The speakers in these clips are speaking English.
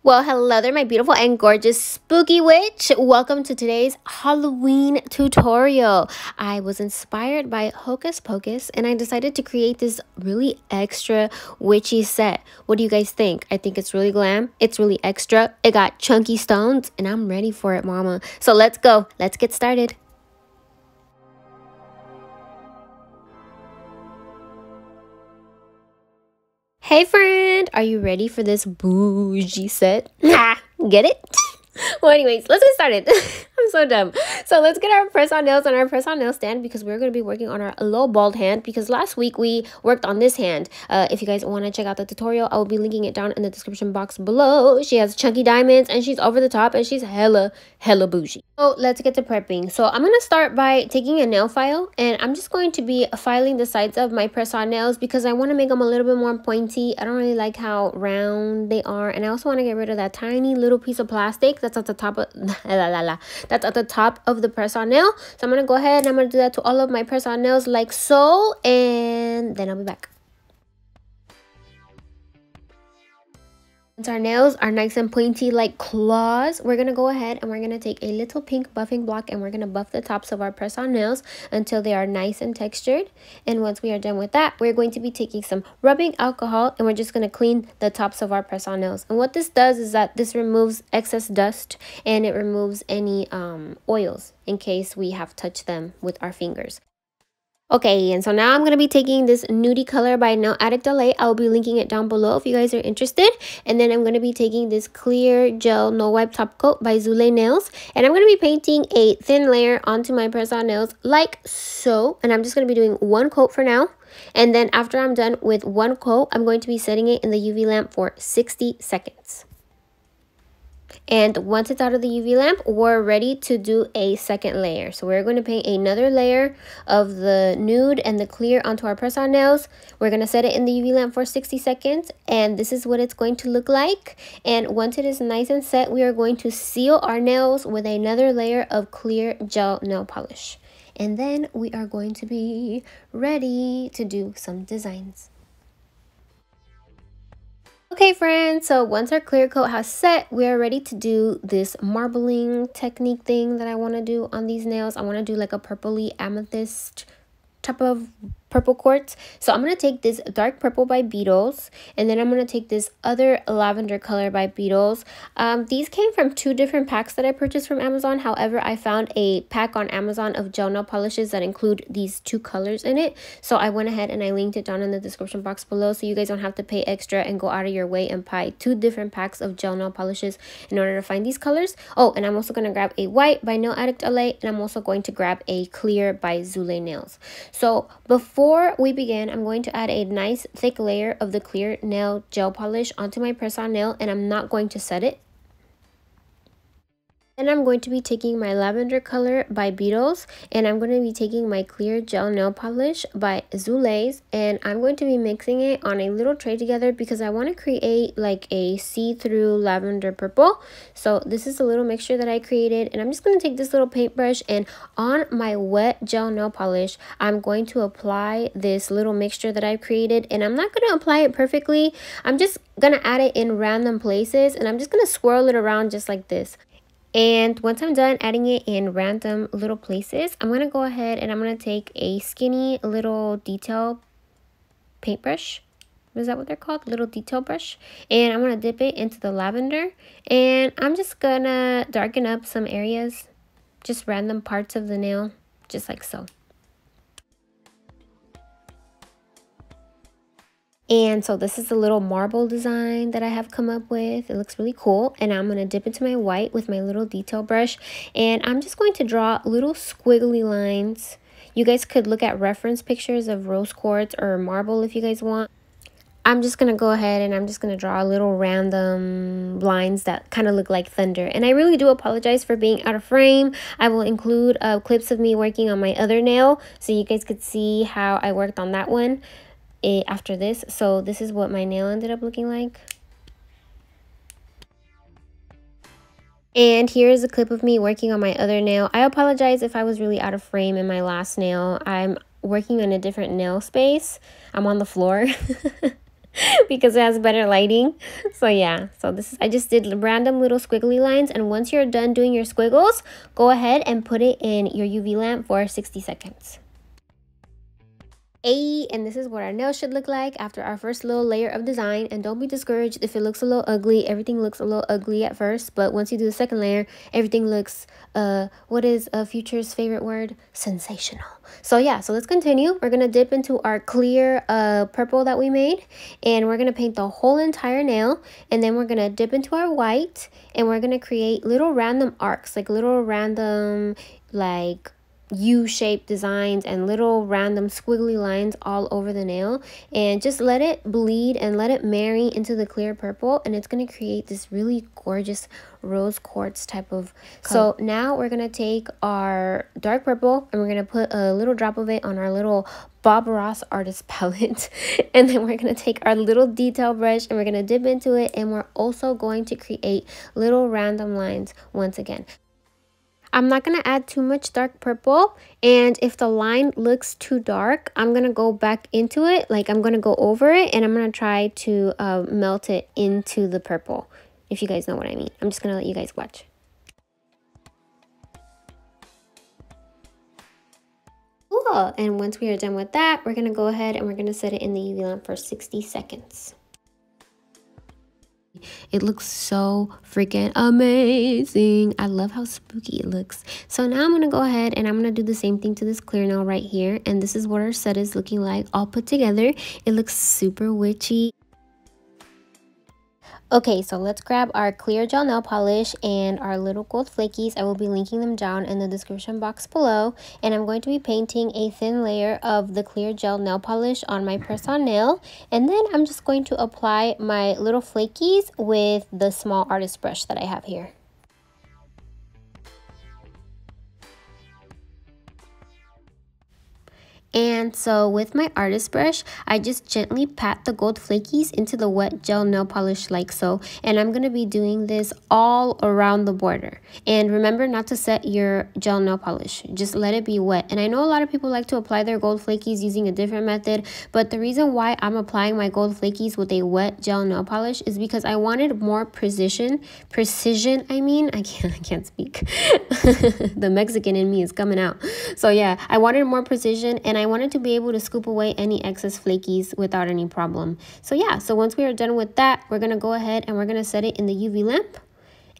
Well, hello there, my beautiful and gorgeous spooky witch. Welcome to today's Halloween tutorial. I was inspired by Hocus Pocus and I decided to create this really extra witchy set. What do you guys think? I think it's really glam. It's really extra. It got chunky stones and I'm ready for it, mama. So let's go. Let's get started. Hey friend, are you ready for this bougie set? Get it? Well, anyways, let's get started. I'm so dumb. So let's get our press-on nails on our press-on nail stand because we're going to be working on our low bald hand because last week we worked on this hand. If you guys want to check out the tutorial, I will be linking it down in the description box below. She has chunky diamonds and she's over the top and she's hella bougie. So let's get to prepping. So I'm going to start by taking a nail file and I'm just going to be filing the sides of my press-on nails because I want to make them a little bit more pointy. I don't really like how round they are, and I also want to get rid of that tiny little piece of plastic that's at the top of that's at the top of the press-on nail. So I'm going to go ahead and I'm going to do that to all of my press-on nails like so, and then I'll be back. Once our nails are nice and pointy like claws, we're going to go ahead and we're going to take a little pink buffing block and we're going to buff the tops of our press-on nails until they are nice and textured. And once we are done with that, we're going to be taking some rubbing alcohol and we're just going to clean the tops of our press-on nails. And what this does is that this removes excess dust and it removes any oils in case we have touched them with our fingers. Okay, and so now I'm going to be taking this nudie color by Nail Addict LA. I'll be linking it down below if you guys are interested. And then I'm going to be taking this clear gel no wipe top coat by Zule Nails. And I'm going to be painting a thin layer onto my press-on nails like so. And I'm just going to be doing one coat for now. And then after I'm done with one coat, I'm going to be setting it in the UV lamp for 60 seconds. And once it's out of the UV lamp, we're ready to do a second layer. So we're going to paint another layer of the nude and the clear onto our press-on nails. We're going to set it in the UV lamp for 60 seconds. And this is what it's going to look like. And once it is nice and set, we are going to seal our nails with another layer of clear gel nail polish. And then we are going to be ready to do some designs. Okay friends, so once our clear coat has set, we are ready to do this marbling technique thing that I want to do on these nails. I want to do like a purpley amethyst type of purple quartz. So I'm going to take this dark purple by Beetles, and then I'm going to take this other lavender color by Beetles. These came from two different packs that I purchased from Amazon. However, I found a pack on Amazon of gel nail polishes that include these two colors in it. So I went ahead and I linked it down in the description box below so you guys don't have to pay extra and go out of your way and buy two different packs of gel nail polishes in order to find these colors. Oh, and I'm also going to grab a white by Nail Addict LA, and I'm also going to grab a clear by Zule Nails. So before we begin, I'm going to add a nice thick layer of the clear nail gel polish onto my press-on nail, and I'm not going to set it. Then I'm going to be taking my lavender color by Beetles, and I'm going to be taking my clear gel nail polish by Zule's, and I'm going to be mixing it on a little tray together because I want to create like a see-through lavender purple. So this is a little mixture that I created, and I'm just going to take this little paintbrush, and on my wet gel nail polish, I'm going to apply this little mixture that I've created, and I'm not going to apply it perfectly. I'm just going to add it in random places, and I'm just going to swirl it around just like this. And once I'm done adding it in random little places, I'm going to go ahead and I'm going to take a skinny little detail paintbrush. Is that what they're called? Little detail brush. And I'm going to dip it into the lavender. And I'm just going to darken up some areas, just random parts of the nail, just like so. And so this is the little marble design that I have come up with. It looks really cool. And I'm going to dip into my white with my little detail brush. And I'm just going to draw little squiggly lines. You guys could look at reference pictures of rose quartz or marble if you guys want. I'm just going to go ahead and I'm just going to draw little random lines that kind of look like thunder. And I really do apologize for being out of frame. I will include clips of me working on my other nail so you guys could see how I worked on that one after this. So this is what my nail ended up looking like. And here's a clip of me working on my other nail. I apologize if I was really out of frame in my last nail. I'm working on a different nail space. I'm on the floor. because it has better lighting. So yeah, so this is, I just did random little squiggly lines, and once you're done doing your squiggles, go ahead and put it in your UV lamp for 60 seconds. And this is what our nails should look like after our first little layer of design. And don't be discouraged if it looks a little ugly. Everything looks a little ugly at first, but once you do the second layer, everything looks what is Future's favorite word? Sensational. So yeah, so let's continue. We're gonna dip into our clear purple that we made, and we're gonna paint the whole entire nail, and then we're gonna dip into our white, and we're gonna create little random arcs, like little random like U-shaped designs and little random squiggly lines all over the nail, and just let it bleed and let it marry into the clear purple, and it's going to create this really gorgeous rose quartz type of color. So now we're going to take our dark purple and we're going to put a little drop of it on our little Bob Ross artist palette, and then we're going to take our little detail brush and we're going to dip into it, and we're also going to create little random lines once again. I'm not going to add too much dark purple, and if the line looks too dark, I'm going to go back into it, like I'm going to go over it, and I'm going to try to melt it into the purple, if you guys know what I mean. I'm just going to let you guys watch. Cool. And once we are done with that, we're going to go ahead and we're going to set it in the UV lamp for 60 seconds. It looks so freaking amazing. I love how spooky it looks. So now I'm going to go ahead and I'm going to do the same thing to this clear nail right here. And this is what our set is looking like all put together. It looks super witchy. Okay, so let's grab our clear gel nail polish and our little gold flakies. I will be linking them down in the description box below. And I'm going to be painting a thin layer of the clear gel nail polish on my press-on nail. And then I'm just going to apply my little flakies with the small artist brush that I have here. And so with my artist brush, I just gently pat the gold flakies into the wet gel nail polish like so. And I'm going to be doing this all around the border. And remember not to set your gel nail polish. Just let it be wet. And I know a lot of people like to apply their gold flakies using a different method. But the reason why I'm applying my gold flakies with a wet gel nail polish is because I wanted more precision. I can't speak. The Mexican in me is coming out. So yeah, I wanted more precision, and I wanted to be able to scoop away any excess flakies without any problem. So yeah, so once we are done with that, we're going to go ahead and we're going to set it in the UV lamp.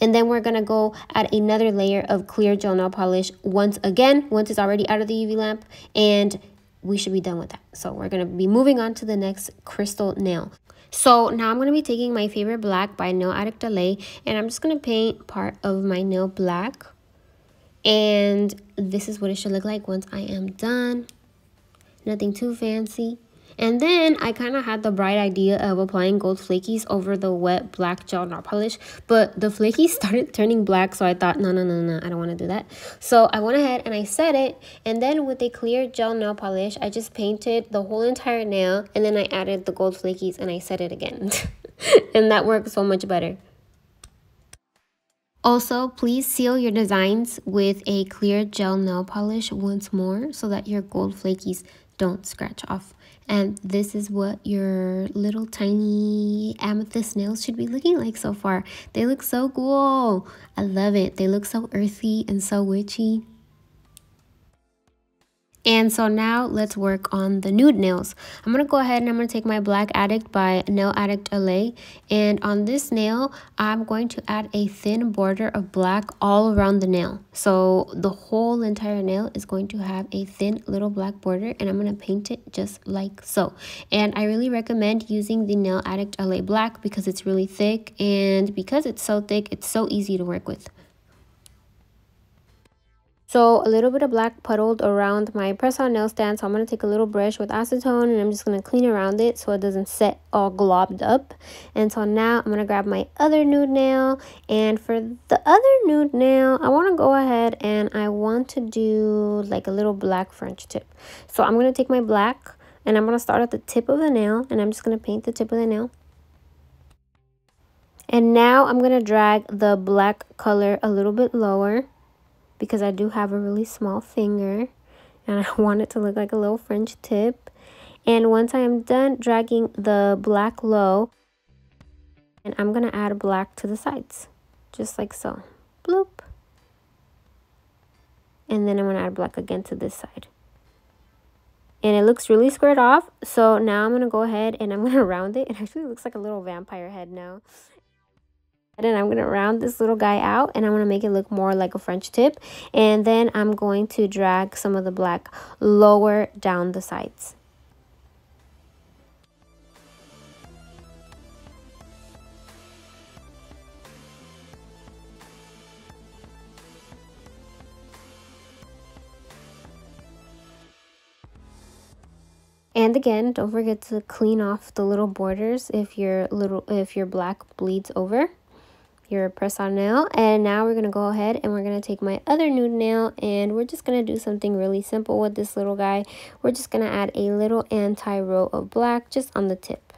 And then we're going to go add another layer of clear gel nail polish once it's already out of the UV lamp, and we should be done with that. So we're going to be moving on to the next crystal nail. So now I'm going to be taking my favorite black by Nail Addict LA, and I'm just going to paint part of my nail black. And this is what it should look like once I am done. Nothing too fancy. And then I kind of had the bright idea of applying gold flakies over the wet black gel nail polish, but the flakies started turning black, so I thought, no, I don't want to do that. So I went ahead and I set it, and then with a clear gel nail polish, I just painted the whole entire nail, and then I added the gold flakies and I set it again. And that worked so much better. Also, please seal your designs with a clear gel nail polish once more so that your gold flakies don't scratch off. And this is what your little tiny amethyst nails should be looking like so far. They look so cool. I love it. They look so earthy and so witchy. And so now let's work on the nude nails. I'm going to go ahead and I'm going to take my Black Addict by Nail Addict LA. And on this nail, I'm going to add a thin border of black all around the nail. So the whole entire nail is going to have a thin little black border, and I'm going to paint it just like so. And I really recommend using the Nail Addict LA Black because it's really thick, and because it's so thick, it's so easy to work with. So a little bit of black puddled around my press-on nail stand. So I'm going to take a little brush with acetone and I'm just going to clean around it so it doesn't set all globbed up. And so now I'm going to grab my other nude nail. And for the other nude nail, I want to go ahead and I want to do like a little black French tip. So I'm going to take my black and I'm going to start at the tip of the nail, and I'm just going to paint the tip of the nail. And now I'm going to drag the black color a little bit lower, because I do have a really small finger and I want it to look like a little French tip. And once I am done dragging the black low, and I'm going to add black to the sides, just like so. Bloop. And then I'm going to add black again to this side. And it looks really squared off. So now I'm going to go ahead and I'm going to round it. It actually looks like a little vampire head now. And then I'm going to round this little guy out and I'm going to make it look more like a French tip. And then I'm going to drag some of the black lower down the sides. And again, don't forget to clean off the little borders if your black bleeds over your press-on nail. And now we're going to go ahead and we're going to take my other nude nail and we're just going to do something really simple with this little guy. We're just going to add a little anti-row of black just on the tip.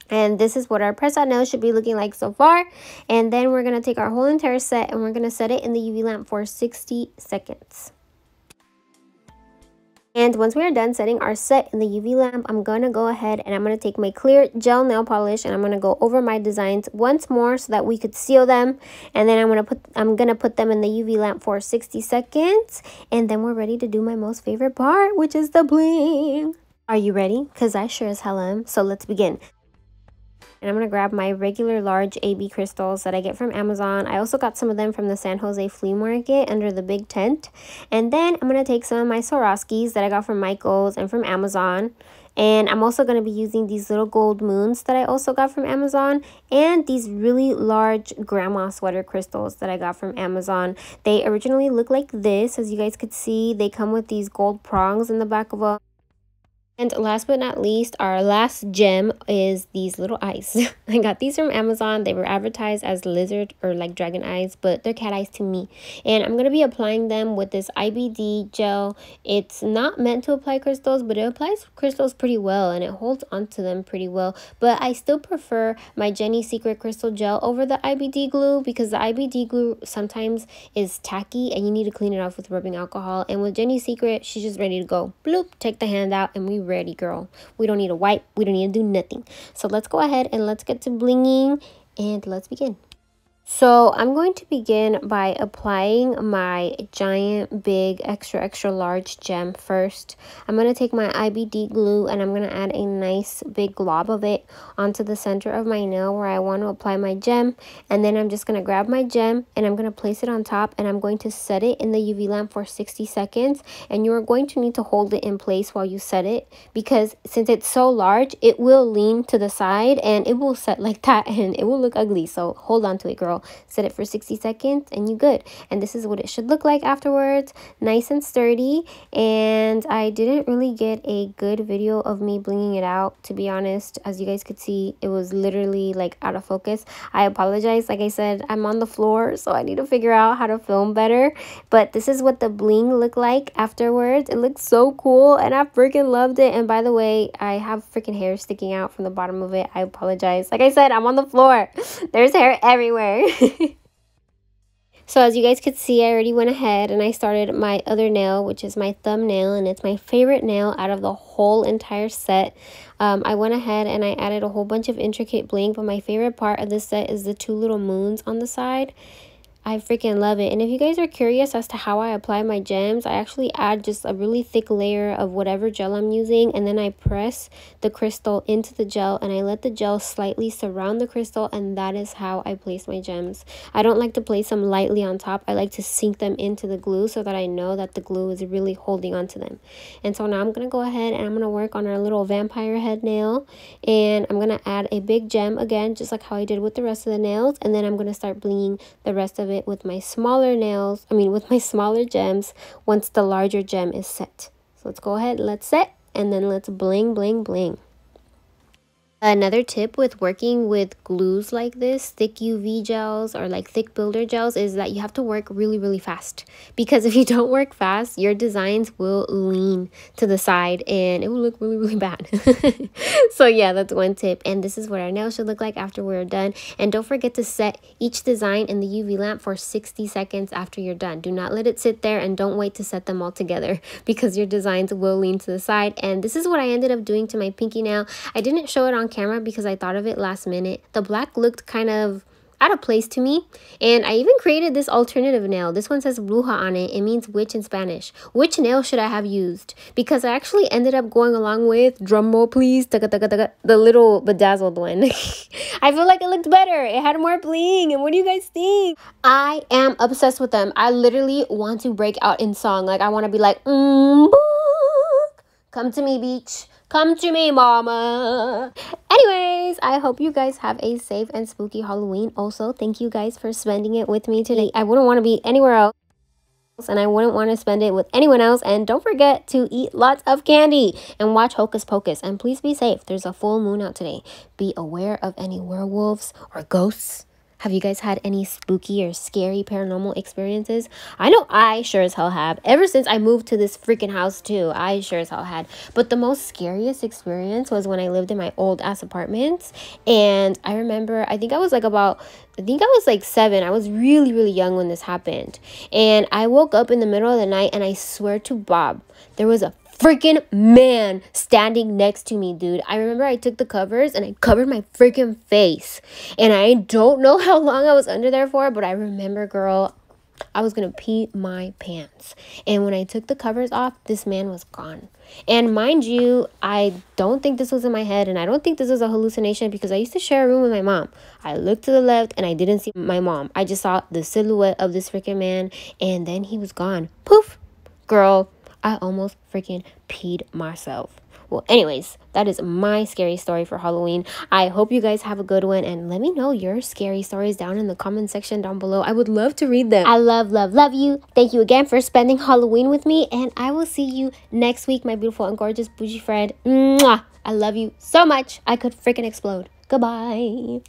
And this is what our press-on nail should be looking like so far. And then we're going to take our whole entire set and we're going to set it in the UV lamp for 60 seconds. And once we are done setting our set in the UV lamp, I'm going to go ahead and I'm going to take my clear gel nail polish and I'm going to go over my designs once more so that we could seal them. And then I'm going to put them in the UV lamp for 60 seconds. And then we're ready to do my most favorite part, which is the bling. Are you ready? Because I sure as hell am. So let's begin. And I'm going to grab my regular large AB crystals that I get from Amazon. I also got some of them from the San Jose flea market under the big tent. And then I'm going to take some of my Swarovskis that I got from Michael's and from Amazon. And I'm also going to be using these little gold moons that I also got from Amazon. And these really large grandma sweater crystals that I got from Amazon. They originally look like this. As you guys could see, they come with these gold prongs in the back of them. And last but not least, our last gem is these little eyes. I got these from Amazon. They were advertised as lizard or like dragon eyes, but they're cat eyes to me. And I'm going to be applying them with this IBD gel. It's not meant to apply crystals, but it applies crystals pretty well and it holds onto them pretty well. But I still prefer my Jenny Secret crystal gel over the IBD glue because the IBD glue sometimes is tacky and you need to clean it off with rubbing alcohol. And with Jenny Secret, she's just ready to go. Bloop, take the hand out and we ready, girl. We don't need a wipe. We don't need to do nothing. So let's go ahead and let's get to blinging and let's begin. So I'm going to begin by applying my giant, big, extra, extra large gem first. I'm going to take my IBD glue and I'm going to add a nice big glob of it onto the center of my nail where I want to apply my gem. And then I'm just going to grab my gem and I'm going to place it on top and I'm going to set it in the UV lamp for 60 seconds. And you are going to need to hold it in place while you set it because since it's so large, it will lean to the side and it will set like that and it will look ugly. So hold on to it, girl. Set it for 60 seconds and you good. And this is what it should look like afterwards. Nice and sturdy. And I didn't really get a good video of me blinging it out, to be honest. As you guys could see, it was literally like out of focus. I apologize. Like I said, I'm on the floor, so I need to figure out how to film better. But this is what the bling looked like afterwards. It looks so cool and I freaking loved it. And by the way, I have freaking hair sticking out from the bottom of it. I apologize. Like I said, I'm on the floor. There's hair everywhere. So as you guys could see, I already went ahead and I started my other nail, which is my thumbnail, and it's my favorite nail out of the whole entire set. I went ahead and I added a whole bunch of intricate bling, but my favorite part of this set is the two little moons on the side. I freaking love it. And if you guys are curious as to how I apply my gems, I actually add just a really thick layer of whatever gel I'm using, and then I press the crystal into the gel and I let the gel slightly surround the crystal, and that is how I place my gems. I don't like to place them lightly on top. I like to sink them into the glue so that I know that the glue is really holding onto them. And so now I'm going to go ahead and I'm going to work on our little vampire head nail, and I'm going to add a big gem again, just like how I did with the rest of the nails, and then I'm going to start blinging the rest of it with my smaller nails, with my smaller gems once the larger gem is set. So let's go ahead, let's set, and then let's bling, bling, bling. Another tip with working with glues like this, thick UV gels or like thick builder gels, is that you have to work really, really fast. Because if you don't work fast, your designs will lean to the side and it will look really, really bad. So yeah, that's one tip. And this is what our nails should look like after we're done. And don't forget to set each design in the UV lamp for 60 seconds after you're done. Do not let it sit there, and don't wait to set them all together because your designs will lean to the side. And this is what I ended up doing to my pinky nail. I didn't show it on camera because I thought of it last minute. The black looked kind of out of place to me, and I even created this alternative nail. This one says bruja on it. It means witch in Spanish. Which nail should I have used? Because I actually ended up going along with, drum roll please, the little bedazzled one. I feel like it looked better. It had more bling. And what do you guys think? I am obsessed with them. I literally want to break out in song. Like, I want to be like, come to me, beach. Come to me, mama. Anyways, I hope you guys have a safe and spooky Halloween. Also, thank you guys for spending it with me today. I wouldn't want to be anywhere else, and I wouldn't want to spend it with anyone else. And don't forget to eat lots of candy and watch Hocus Pocus. And please be safe. There's a full moon out today. Be aware of any werewolves or ghosts. Have you guys had any spooky or scary paranormal experiences? I know I sure as hell have. Ever since I moved to this freaking house too, I sure as hell had. But the most scariest experience was when I lived in my old ass apartments. And I remember, I think I was like 7. I was really, really young when this happened. And I woke up in the middle of the night, and I swear to Bob, there was a freaking man standing next to me, dude. I remember I took the covers and I covered my freaking face, and I don't know how long I was under there for, but I remember, girl, I was gonna pee my pants. And when I took the covers off, this man was gone. And mind you, I don't think this was in my head, and I don't think this was a hallucination, because I used to share a room with my mom. I looked to the left and I didn't see my mom. I just saw the silhouette of this freaking man, and then he was gone. Poof. Girl, I almost freaking peed myself. Well, anyways, that is my scary story for Halloween. I hope you guys have a good one, and let me know your scary stories down in the comment section down below. I would love to read them. I love, love, love you. Thank you again for spending Halloween with me, and I will see you next week, my beautiful and gorgeous bougie friend. Mwah! I love you so much. I could freaking explode. Goodbye.